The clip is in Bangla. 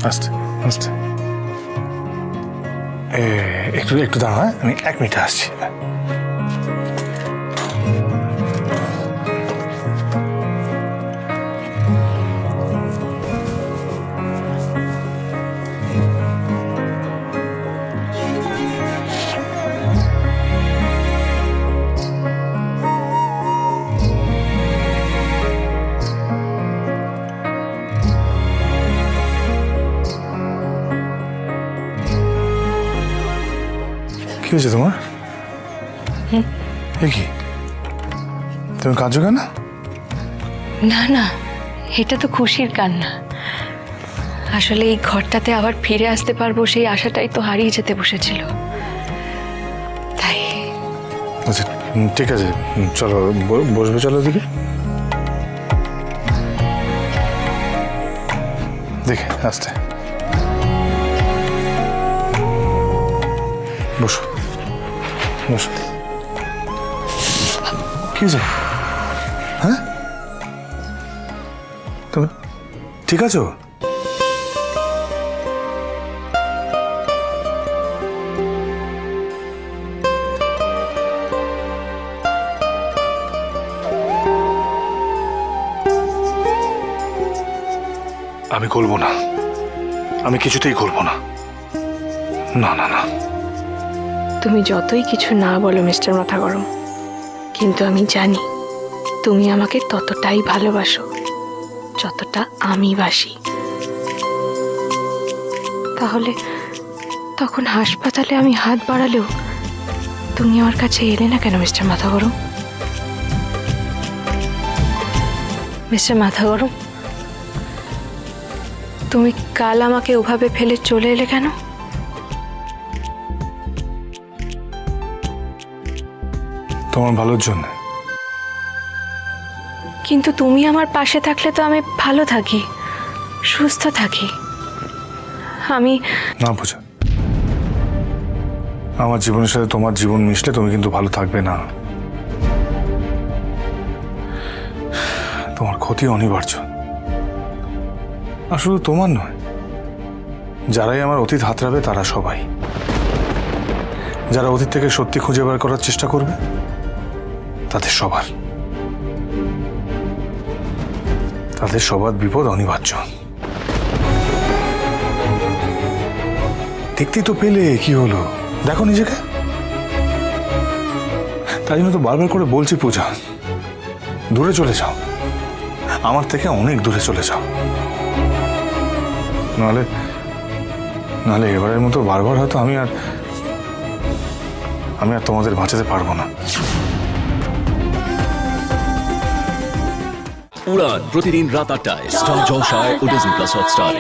আস্তে আস্তে একটু একটু দাঁড়া, হ্যাঁ আমি 1 মিনিটে আসছি। কি হয়েছে তোমার? এ কি, তুমি কাঁদছো কেন? না না, এটা তো খুশির কান্না। আসলে এই ঘরটাতে আবার ফিরে আসতে পারবো সেই আশাটাই তো হারিয়ে যেতে বসেছিল, তাই। আচ্ছা ঠিক আছে, চলো বসবে, চলো দিকে দেখে আসতে। বসো বসো। কি হয়েছে? হ্যাঁ তুমি ঠিক আছো? আমি করবো না, আমি কিছুতেই করবো না। না না না, তুমি যতই কিছু না বলো মিস্টার মাথা গরম, কিন্তু আমি জানি তুমি আমাকে ততটাই ভালোবাসো যতটা আমি বাসি। তাহলে তখন হাসপাতালে আমি হাত বাড়ালেও তুমি আমার কাছে এলে না কেন মিস্টার মাথা গরম? মিস্টার মাথা গরম, তুমি কাল আমাকে ওভাবে ফেলে চলে এলে কেন? তোমার ভালোর জন্য। কিন্তু তুমি আমার পাশে থাকলে তো আমি ভালো থাকি, সুস্থ থাকি। আমি না বোঝা, আমার জীবনের সাথে তোমার জীবন মিশলে তুমি কিন্তু ভালো থাকবে না। তোমার ক্ষতি অনিবার্য। আর শুধু তোমার নয়, যারাই আমার অতীত হাতড়াবে তারা সবাই, যারা অতীত থেকে সত্যি খুঁজে বের করার চেষ্টা করবে তাদের সবার বিপদ অনিবার্য। দেখতেই তো পেলে কি হলো, দেখো নিজেকে। তাই জন্য তো বারবার করে বলছি পূজা, দূরে চলে যাও, আমার থেকে অনেক দূরে চলে যাও। নাহলে এবারের মতো বারবার হয়তো আমি আর তোমাদের বাঁচাতে পারবো না। উড়ান প্রতিদিন রাত 8টায় স্টার জলসায় ও ডিজনি প্লাস হটস্টারে।